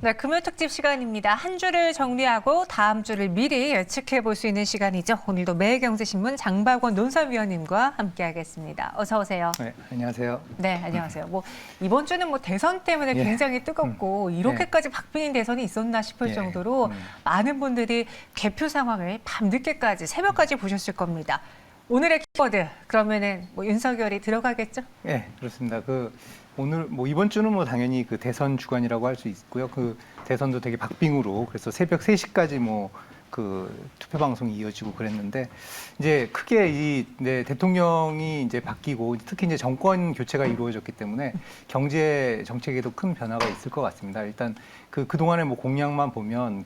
네, 금요 특집 시간입니다. 한 주를 정리하고 다음 주를 미리 예측해 볼 수 있는 시간이죠. 오늘도 매일경제신문 장박원 논설위원님과 함께하겠습니다. 어서 오세요. 네, 안녕하세요. 네, 안녕하세요. 이번 주는 대선 때문에 예. 굉장히 뜨겁고 이렇게까지 박빙인 대선이 있었나 싶을 예. 정도로 많은 분들이 개표 상황을 밤늦게까지 새벽까지 보셨을 겁니다. 오늘의 키워드 그러면은 윤석열이 들어가겠죠? 네, 그렇습니다. 오늘 이번 주는 당연히 대선 주간이라고 할 수 있고요. 대선도 되게 박빙으로 그래서 새벽 3시까지 투표 방송이 이어지고 그랬는데 이제 크게 대통령이 이제 바뀌고 특히 이제 정권 교체가 이루어졌기 때문에 경제 정책에도 큰 변화가 있을 것 같습니다. 일단 그동안의 공약만 보면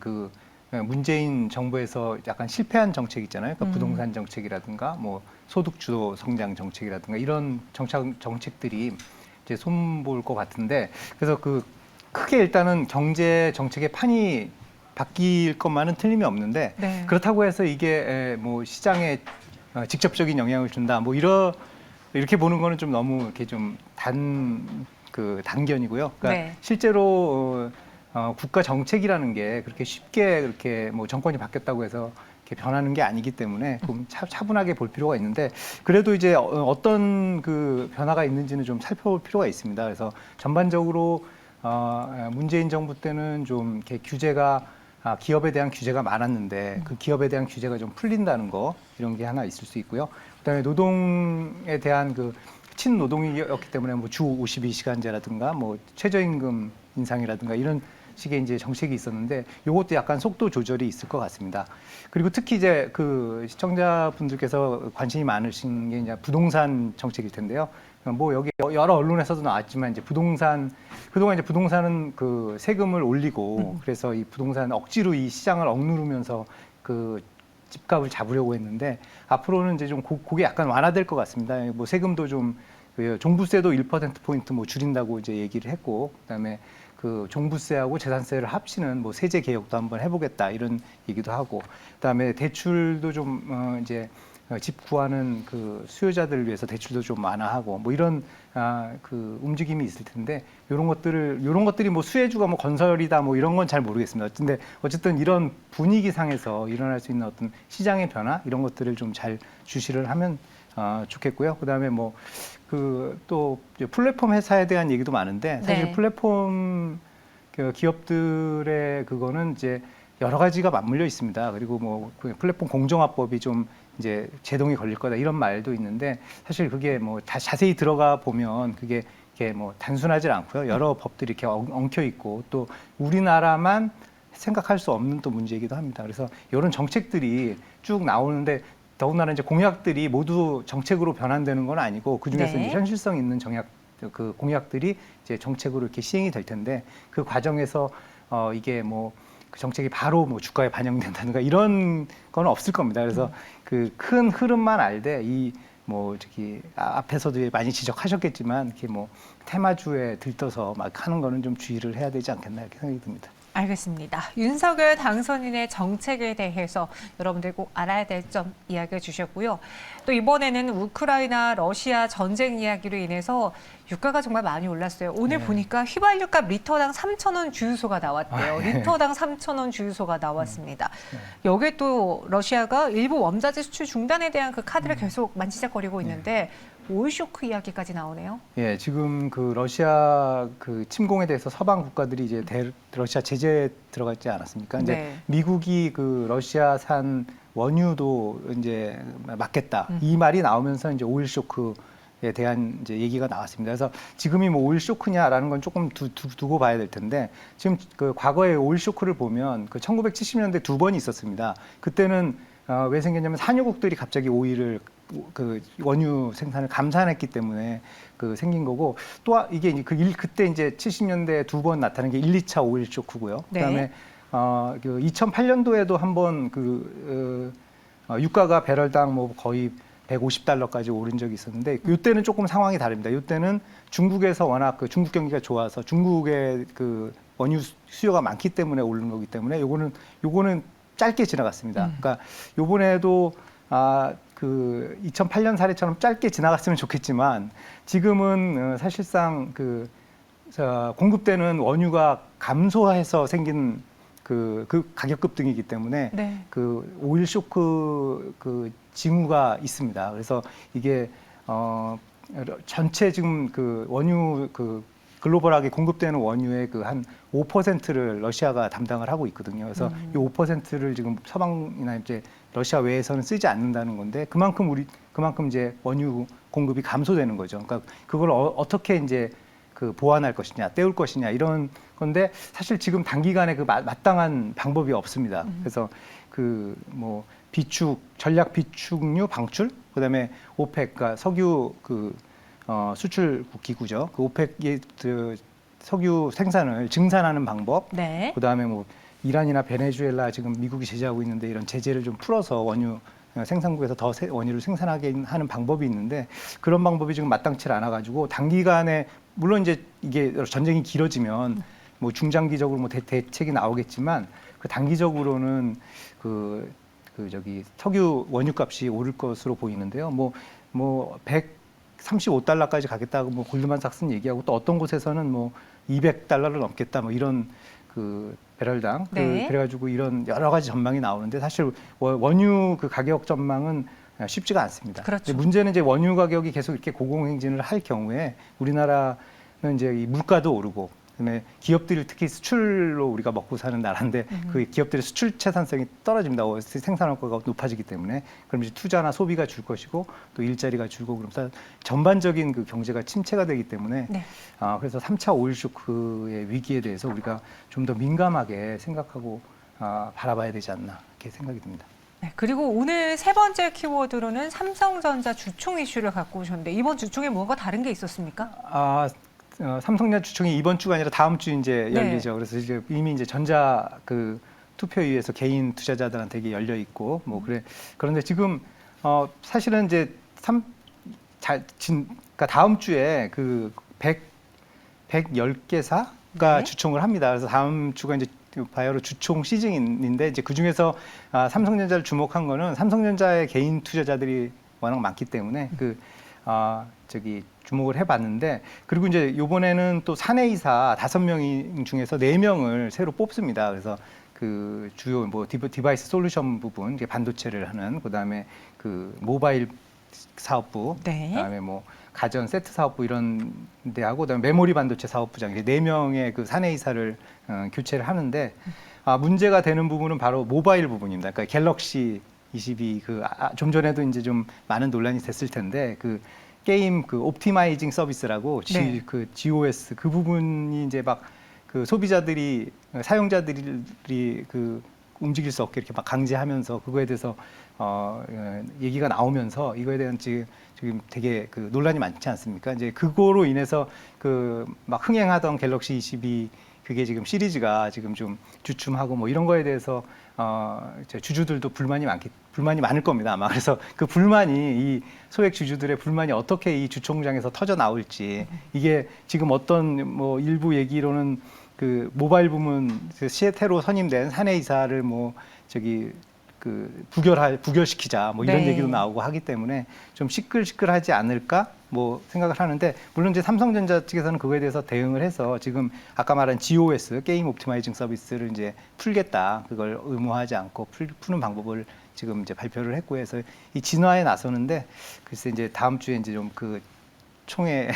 문재인 정부에서 약간 실패한 정책 있잖아요. 부동산 정책이라든가 소득 주도 성장 정책이라든가 이런 정책들이 이제 손볼 것 같은데 그래서 크게 일단은 경제 정책의 판이 바뀔 것만은 틀림이 없는데 네. 그렇다고 해서 이게 시장에 직접적인 영향을 준다 이렇게 보는 거는 좀 너무 이렇게 좀 단견이고요. 그러니까 네. 실제로 국가 정책이라는 게 그렇게 쉽게 그렇게 정권이 바뀌었다고 해서 이렇게 변하는 게 아니기 때문에 좀 차분하게 볼 필요가 있는데 그래도 이제 어떤 변화가 있는지는 좀 살펴볼 필요가 있습니다. 그래서 전반적으로 문재인 정부 때는 좀 이렇게 기업에 대한 규제가 많았는데 그 기업에 대한 규제가 좀 풀린다는 거 이런 게 하나 있을 수 있고요. 그다음에 노동에 대한 친노동이었기 때문에 주 52시간제라든가 최저임금 인상이라든가 이런 식의 이제 정책이 있었는데 이것도 약간 속도 조절이 있을 것 같습니다. 그리고 특히 이제 시청자분들께서 관심이 많으신 게 이제 부동산 정책일 텐데요. 여기 여러 언론에서도 나왔지만 이제 그동안 이제 부동산은 세금을 올리고 그래서 이 부동산 억지로 이 시장을 억누르면서 집값을 잡으려고 했는데 앞으로는 이제 좀 그게 약간 완화될 것 같습니다. 세금도 좀 종부세도 1%포인트 줄인다고 이제 얘기를 했고 그다음에 종부세하고 재산세를 합치는 세제 개혁도 한번 해보겠다 이런 얘기도 하고 그다음에 대출도 좀 이제 집 구하는 수요자들을 위해서 대출도 좀 완화하고 이런 움직임이 있을 텐데 이런 것들이 수혜주가 건설이다 이런 건 잘 모르겠습니다. 근데 어쨌든 이런 분위기상에서 일어날 수 있는 어떤 시장의 변화 이런 것들을 좀 잘 주시를 하면 좋겠고요. 그다음에 또 플랫폼 회사에 대한 얘기도 많은데 사실 네. 플랫폼 기업들의 그거는 이제 여러 가지가 맞물려 있습니다. 그리고 플랫폼 공정화법이 좀 이제 제동이 걸릴 거다 이런 말도 있는데 사실 그게 다 자세히 들어가 보면 그게 단순하지 않고요. 여러 법들이 이렇게 엉켜 있고 또 우리나라만 생각할 수 없는 또 문제이기도 합니다. 그래서 이런 정책들이 쭉 나오는데 더군다나 이제 공약들이 모두 정책으로 변환되는 건 아니고 그중에서 네. 이제 현실성 있는 공약들이 이제 정책으로 이렇게 시행이 될 텐데 그 과정에서 이게 그 정책이 바로 주가에 반영된다든가 이런 건 없을 겁니다. 그래서 큰 흐름만 알되 앞에서도 많이 지적하셨겠지만 이렇게 테마주에 들떠서 막 하는 거는 좀 주의를 해야 되지 않겠나 이렇게 생각이 듭니다. 알겠습니다. 윤석열 당선인의 정책에 대해서 여러분들 꼭 알아야 될 점 이야기해 주셨고요. 또 이번에는 우크라이나, 러시아 전쟁 이야기로 인해서 유가가 정말 많이 올랐어요. 오늘 보니까 휘발유값 리터당 3,000원 주유소가 나왔대요. 리터당 3,000원 주유소가 나왔습니다. 여기에 또 러시아가 일부 원자재 수출 중단에 대한 카드를 계속 만지작거리고 있는데 오일 쇼크 이야기까지 나오네요. 예, 지금 러시아 침공에 대해서 서방 국가들이 이제 러시아 제재에 들어갔지 않았습니까? 이제 네. 미국이 러시아산 원유도 이제 막겠다 이 말이 나오면서 이제 오일 쇼크에 대한 이제 얘기가 나왔습니다. 그래서 지금이 오일 쇼크냐라는 건 조금 두고 봐야 될 텐데 지금 과거에 오일 쇼크를 보면 1970년대 2번이 있었습니다. 그때는 왜 생겼냐면 산유국들이 갑자기 오일을 원유 생산을 감산했기 때문에 생긴 거고 또 이게 그때 이제 70년대에 2번 나타난 게 1, 2차 오일 쇼크고요. 네. 그다음에 2008년도에도 한번 유가가 배럴당 거의 150달러까지 오른 적이 있었는데 이때는 조금 상황이 다릅니다. 이때는 중국에서 워낙 중국 경기가 좋아서 중국의 원유 수요가 많기 때문에 오른 거기 때문에 요거는 짧게 지나갔습니다. 그러니까 요번에도 2008년 사례처럼 짧게 지나갔으면 좋겠지만 지금은 사실상 공급되는 원유가 감소해서 생긴 그 가격 급등이기 때문에 네. 그 오일 쇼크 그 징후가 있습니다. 그래서 이게 전체 지금 그 원유 그 글로벌하게 공급되는 원유의 그 한 5%를 러시아가 담당을 하고 있거든요. 그래서 이 5%를 지금 서방이나 이제 러시아 외에서는 쓰지 않는다는 건데 그만큼 이제 원유 공급이 감소되는 거죠. 그러니까 그걸 어떻게 이제 그 보완할 것이냐, 때울 것이냐 이런 건데 사실 지금 단기간에 그 마땅한 방법이 없습니다. 그래서 그 뭐 비축, 전략 비축유 방출, 그다음에 오펙, 그러니까 석유 그 수출국 기구죠. 그 오펙의 그 석유 생산을 증산하는 방법, 네. 그다음에 뭐 이란이나 베네수엘라 지금 미국이 제재하고 있는데 이런 제재를 좀 풀어서 원유 생산국에서 더 원유를 생산하게 하는 방법이 있는데 그런 방법이 지금 마땅치 않아 가지고 단기간에 물론 이제 이게 전쟁이 길어지면 뭐 중장기적으로 뭐 대책이 나오겠지만 그 단기적으로는 그 저기 석유 원유값이 오를 것으로 보이는데요. 뭐 135달러까지 가겠다고 뭐 골드만삭스는 얘기하고 또 어떤 곳에서는 뭐 200달러를 넘겠다 뭐 이런 그 배럴당 네. 그래가지고 이런 여러 가지 전망이 나오는데 사실 원유 그 가격 전망은 쉽지가 않습니다. 그렇죠. 문제는 이제 원유 가격이 계속 이렇게 고공행진을 할 경우에 우리나라는 이제 이 물가도 오르고 그다음에 기업들이 특히 수출로 우리가 먹고 사는 나라인데 그 기업들의 수출 채산성이 떨어집니다. 생산원가가 높아지기 때문에 그럼 이제 투자나 소비가 줄 것이고 또 일자리가 줄고 그러면서 전반적인 그 경제가 침체가 되기 때문에 네. 그래서 3차 오일 쇼크의 위기에 대해서 우리가 좀 더 민감하게 생각하고 바라봐야 되지 않나 이렇게 생각이 듭니다. 네, 그리고 오늘 세 번째 키워드로는 삼성전자 주총 이슈를 갖고 오셨는데 이번 주총에 뭔가 다른 게 있었습니까? 삼성전자 주총이 이번 주가 아니라 다음 주 이제 네. 열리죠. 그래서 이제 이미 이제 전자 그 투표위에서 개인 투자자들한테 이게 열려 있고 뭐 그런데 지금 사실은 이제 그러니까 다음 주에 그 110개사가 네. 주총을 합니다. 그래서 다음 주가 이제 바이오로 주총 시즌인데 이제 그 중에서 삼성전자를 주목한 거는 삼성전자의 개인 투자자들이 워낙 많기 때문에 주목을 해봤는데 그리고 이제 이번에는 또 사내이사 5명 중에서 4명을 새로 뽑습니다. 그래서 그 주요 뭐 디바이스 솔루션 부분, 반도체를 하는 그다음에 그 모바일 사업부, 네. 그다음에 뭐 가전 세트 사업부 이런 데하고 그다음에 메모리 반도체 사업부장 이제 4명의 그 사내이사를 교체를 하는데 문제가 되는 부분은 바로 모바일 부분입니다. 그러니까 갤럭시 22 좀 전에도 이제 좀 많은 논란이 됐을 텐데 그 게임 그 옵티마이징 서비스라고 네. 그 GOS 그 부분이 이제 막 그 소비자들이 사용자들이 그 움직일 수 없게 이렇게 막 강제하면서 그거에 대해서 얘기가 나오면서 이거에 대한 지금 되게 그 논란이 많지 않습니까? 이제 그거로 인해서 그 막 흥행하던 갤럭시 22 그게 지금 시리즈가 지금 좀 주춤하고 뭐 이런 거에 대해서 주주들도 불만이 많을 겁니다 아마. 그래서 그 불만이 이 소액 주주들의 불만이 어떻게 이 주총장에서 터져 나올지 이게 지금 어떤 뭐 일부 얘기로는 그 모바일 부문 시에테로 선임된 사내이사를 뭐 부결시키자 뭐 이런 네. 얘기도 나오고 하기 때문에 좀 시끌시끌하지 않을까 뭐 생각을 하는데 물론 이제 삼성전자 측에서는 그거에 대해서 대응을 해서 지금 아까 말한 GOS 게임 옵티마이징 서비스를 이제 풀겠다 그걸 의무화하지 않고 푸는 방법을 지금 이제 발표를 했고 해서 이 진화에 나서는데 글쎄 이제 다음 주에 이제 좀 그 총회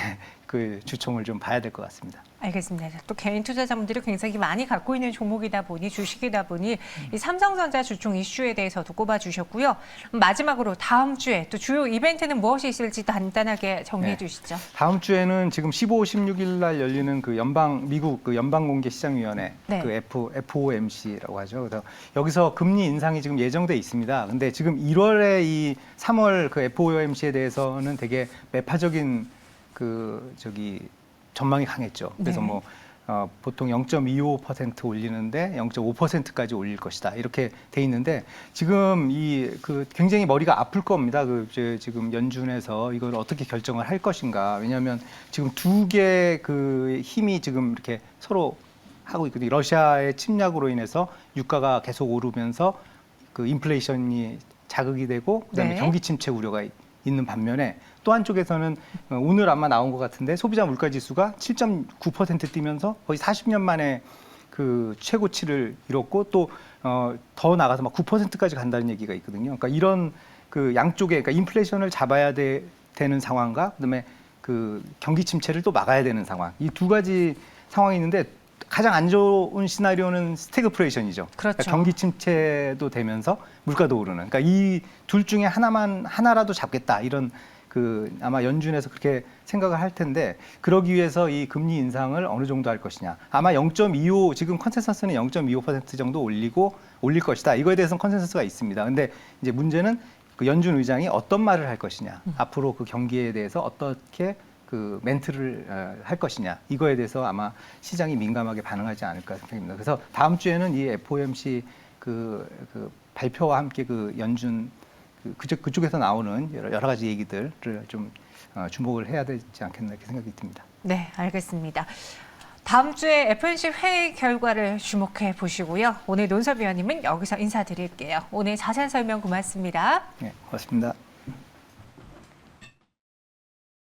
그 주총을 좀 봐야 될 것 같습니다. 알겠습니다. 또 개인 투자자분들이 굉장히 많이 갖고 있는 종목이다 보니 주식이다 보니 이 삼성전자 주총 이슈에 대해서도 꼽아주셨고요. 마지막으로 다음 주에 또 주요 이벤트는 무엇이 있을지 간단하게 정리해 주시죠. 다음 주에는 지금 15, 16일 날 열리는 그 미국 그 연방공개시장위원회 네. 그 FOMC라고 하죠. 그래서 여기서 금리 인상이 지금 예정돼 있습니다. 근데 지금 1월에 이 3월 그 FOMC에 대해서는 되게 매파적인 전망이 강했죠. 그래서 네. 뭐 보통 0.25% 올리는데 0.5%까지 올릴 것이다. 이렇게 돼 있는데 지금 굉장히 머리가 아플 겁니다. 지금 연준에서 이걸 어떻게 결정을 할 것인가. 왜냐하면 지금 두 개의 그 힘이 지금 이렇게 서로 하고 있거든요. 러시아의 침략으로 인해서 유가가 계속 오르면서 그 인플레이션이 자극이 되고 그다음에 네. 경기 침체 우려가 있는 반면에 또 한쪽에서는 오늘 아마 나온 것 같은데 소비자 물가 지수가 7.9% 뛰면서 거의 40년 만에 그 최고치를 이뤘고 또 더 나가서 막 9%까지 간다는 얘기가 있거든요. 그러니까 이런 그 양쪽에 그러니까 인플레이션을 잡아야 되는 상황과 그다음에 그 경기 침체를 또 막아야 되는 상황. 이 두 가지 상황이 있는데 가장 안 좋은 시나리오는 스태그플레이션이죠. 그렇죠. 그러니까 경기 침체도 되면서 물가도 오르는. 그러니까 이 둘 중에 하나라도 잡겠다 이런 그 아마 연준에서 그렇게 생각을 할 텐데 그러기 위해서 이 금리 인상을 어느 정도 할 것이냐. 아마 0.25 지금 컨센서스는 0.25% 정도 올릴 것이다. 이거에 대해서는 컨센서스가 있습니다. 근데 이제 문제는 그 연준 의장이 어떤 말을 할 것이냐. 앞으로 그 경기에 대해서 어떻게 그 멘트를 할 것이냐. 이거에 대해서 아마 시장이 민감하게 반응하지 않을까 생각합니다. 그래서 다음 주에는 이 FOMC 그 발표와 함께 그 연준 그쪽에서 나오는 여러 가지 얘기들을 좀 주목을 해야 되지 않겠나 이렇게 생각이 듭니다. 네, 알겠습니다. 다음 주에 FOMC 회의 결과를 주목해 보시고요. 오늘 논설위원님은 여기서 인사드릴게요. 오늘 자세한 설명 고맙습니다. 네, 고맙습니다.